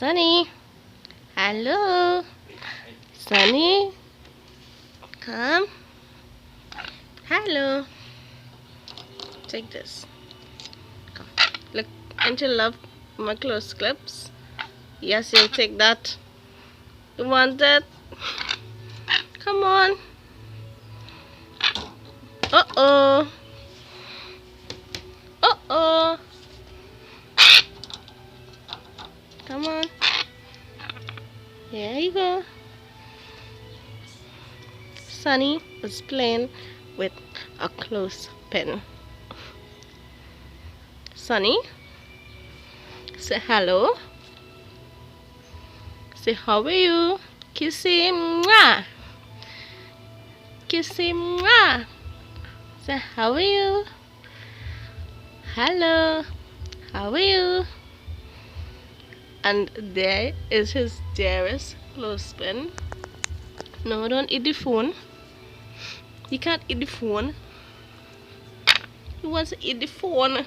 Sonny, hello. Sonny, come. Hello. Take this. Come. Look, and you love my close clips. Yes, you'll take that. You want that? Come on. Uh-oh. Uh-oh. Come on. Here you go. Sonny is playing with a clothespin. Sonny, say hello. Say how are you? Kiss him. Mwah. Kiss him. Mwah. Say how are you? Hello. How are you? And there is his dearest clothespin. No, don't eat the phone. You can't eat the phone. He wants to eat the phone.